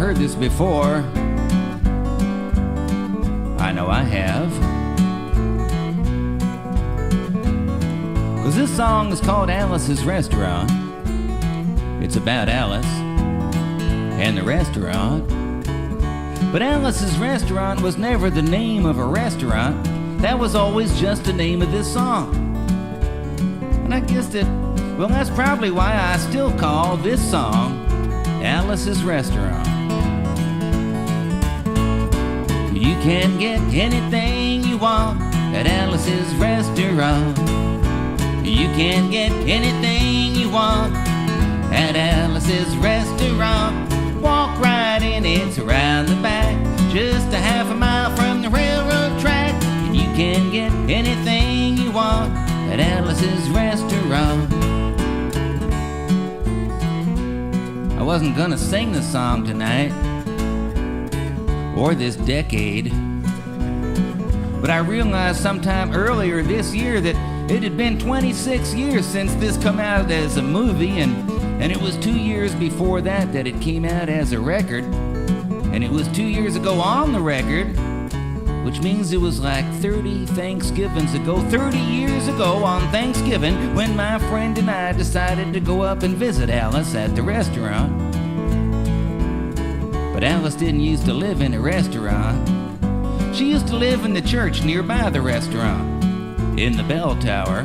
heard this before. I know I have. 'Cause this song is called Alice's Restaurant. It's about Alice and the restaurant. But Alice's Restaurant was never the name of a restaurant. That was always just the name of this song. And I guess that's probably why I still call this song Alice's Restaurant. You can get anything you want at Alice's Restaurant. You can get anything you want at Alice's Restaurant. Walk right in, it's around the back, just a half a mile from the railroad track. You can get anything you want at Alice's Restaurant. I wasn't gonna sing the song tonight, or this decade, but I realized sometime earlier this year that it had been 26 years since this come out as a movie, and it was 2 years before that it came out as a record, and it was 2 years ago on the record, which means it was like 30 Thanksgivings ago, 30 years ago on Thanksgiving, when my friend and I decided to go up and visit Alice at the restaurant. But Alice didn't used to live in a restaurant. She used to live in the church nearby the restaurant, in the bell tower,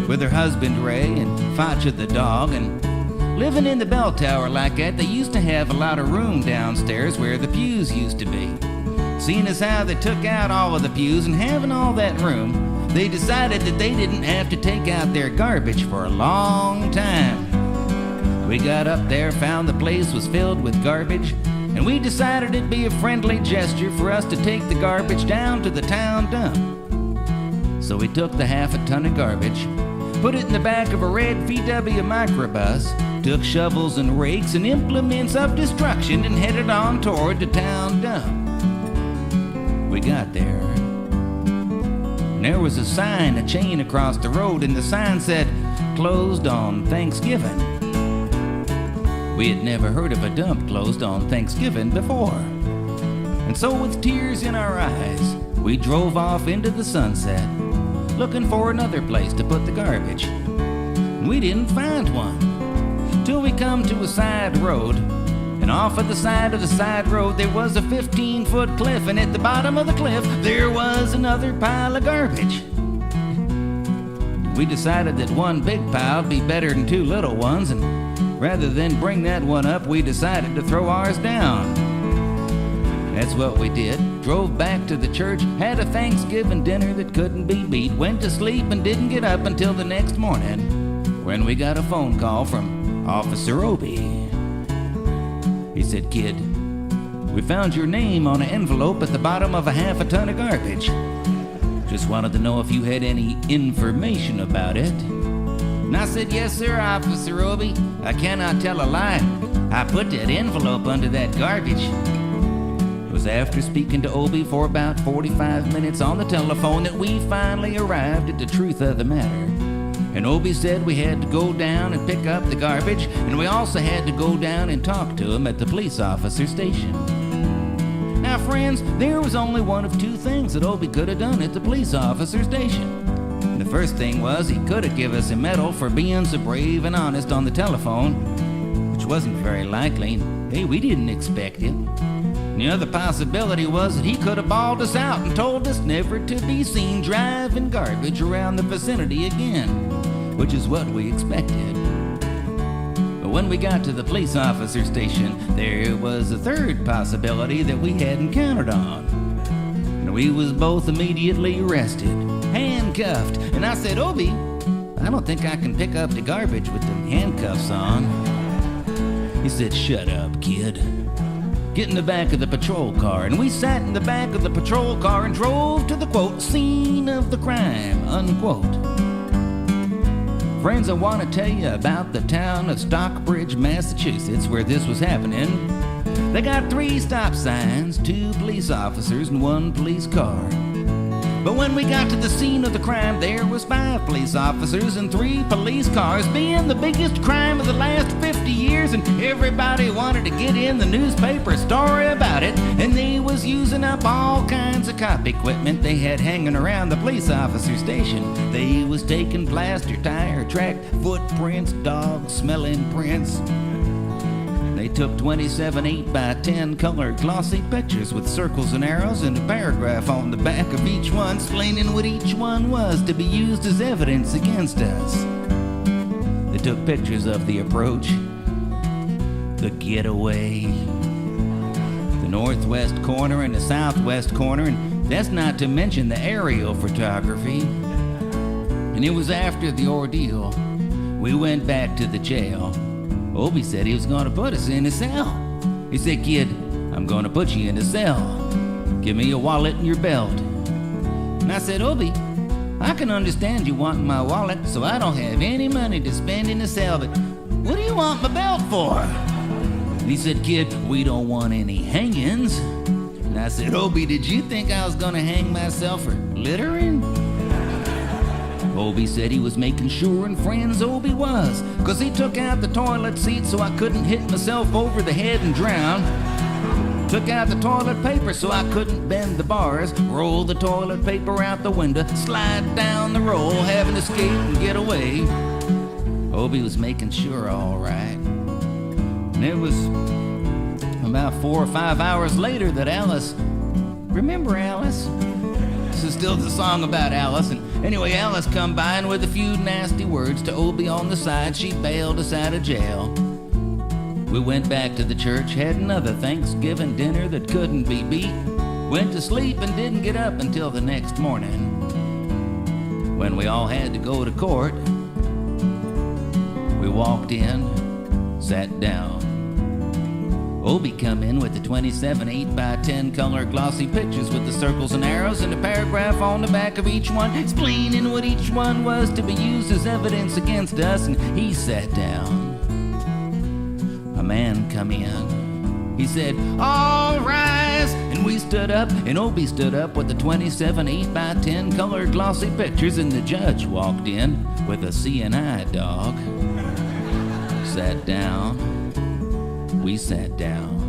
with her husband Ray and Facha the dog. And living in the bell tower like that, they used to have a lot of room downstairs where the pews used to be. Seeing as how they took out all of the pews and having all that room, they decided that they didn't have to take out their garbage for a long time. We got up there, found the place was filled with garbage, and we decided it'd be a friendly gesture for us to take the garbage down to the town dump. So we took the half a ton of garbage, put it in the back of a red VW microbus, took shovels and rakes and implements of destruction, and headed on toward the town dump. We got there, and there was a sign, a chain across the road, and the sign said, "Closed on Thanksgiving." We had never heard of a dump closed on Thanksgiving before. And so with tears in our eyes, we drove off into the sunset, looking for another place to put the garbage. And we didn't find one, till we come to a side road. And off of the side road, there was a 15-foot cliff, and at the bottom of the cliff, there was another pile of garbage. We decided that one big pile would be better than two little ones, and rather than bring that one up, we decided to throw ours down. That's what we did. Drove back to the church, had a Thanksgiving dinner that couldn't be beat, went to sleep and didn't get up until the next morning, when we got a phone call from Officer Obie. He said, "Kid, we found your name on an envelope at the bottom of a half a ton of garbage. Just wanted to know if you had any information about it." And I said, "Yes, sir, Officer Obie. I cannot tell a lie. I put that envelope under that garbage." It was after speaking to Obie for about 45 minutes on the telephone that we finally arrived at the truth of the matter. And Obie said we had to go down and pick up the garbage, and we also had to go down and talk to him at the police officer station. Now, friends, there was only one of two things that Obie could have done at the police officer station. The first thing was he could have given us a medal for being so brave and honest on the telephone, which wasn't very likely. Hey, we didn't expect it. And the other possibility was that he could have bawled us out and told us never to be seen driving garbage around the vicinity again, which is what we expected. But when we got to the police officer station, there was a third possibility that we hadn't counted on. And we was both immediately arrested, handcuffed. And I said, "Obie, I don't think I can pick up the garbage with them handcuffs on." He said, "Shut up, kid. Get in the back of the patrol car." And we sat in the back of the patrol car and drove to the, quote, "scene of the crime," unquote. Friends, I want to tell you about the town of Stockbridge, Massachusetts, where this was happening. They got 3 stop signs, 2 police officers, and 1 police car. But when we got to the scene of the crime, there was 5 police officers and 3 police cars, being the biggest crime of the last 50 years, and everybody wanted to get in the newspaper story about it, and they was using up all kinds of cop equipment they had hanging around the police officer station. They was taking plaster, tire track, footprints, dog-smelling prints. They took 27 8x10 colored glossy pictures with circles and arrows and a paragraph on the back of each one explaining what each one was to be used as evidence against us. They took pictures of the approach, the getaway, the northwest corner and the southwest corner, and that's not to mention the aerial photography. And it was after the ordeal we went back to the jail. Obie said he was going to put us in a cell. He said, "Kid, I'm going to put you in a cell. Give me your wallet and your belt." And I said, "Obie, I can understand you wanting my wallet, so I don't have any money to spend in a cell, but what do you want my belt for?" And he said, "Kid, we don't want any hangings." And I said, "Obie, did you think I was going to hang myself for littering?" Obie said he was making sure and friends Obie was, 'cause he took out the toilet seat so I couldn't hit myself over the head and drown. Took out the toilet paper so I couldn't bend the bars, roll the toilet paper out the window, slide down the roll, have an escape and get away. Obie was making sure all right. And it was about 4 or 5 hours later that Alice, remember Alice? This is still the song about Alice. And anyway, Alice come by, and with a few nasty words to Obie on the side, she bailed us out of jail. We went back to the church, had another Thanksgiving dinner that couldn't be beat, went to sleep and didn't get up until the next morning, when we all had to go to court. We walked in, sat down. Obie come in with the 27 8x10 color glossy pictures with the circles and arrows and a paragraph on the back of each one explaining what each one was to be used as evidence against us, and he sat down. A man come in. He said, "All rise!" And we stood up, and Obie stood up with the 27 8x10 color glossy pictures, and the judge walked in with a CNI dog. Sat down. We sat down.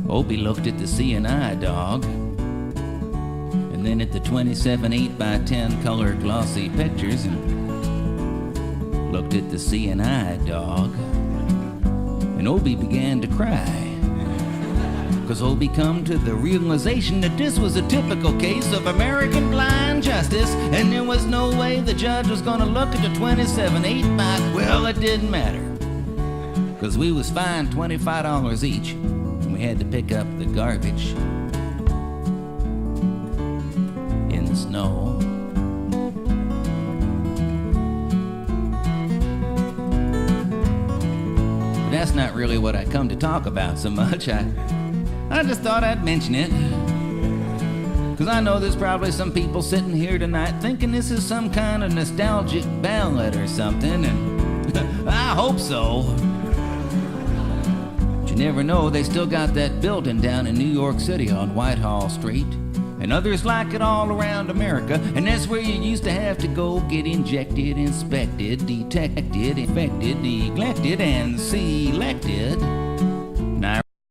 Obie looked at the CNI dog, and then at the 27 8x10 color glossy pictures, and looked at the CNI dog, and Obie began to cry, because Obie come to the realization that this was a typical case of American blind justice, and there was no way the judge was going to look at the 27 8x. Well, it didn't matter, because we was fined $25 each, and we had to pick up the garbage in the snow. But that's not really what I come to talk about so much. I just thought I'd mention it, because I know there's probably some people sitting here tonight thinking this is some kind of nostalgic ballad or something, and I hope so. You never know, they still got that building down in New York City on Whitehall Street, and others like it all around America, and that's where you used to have to go get injected, inspected, detected, infected, neglected, and selected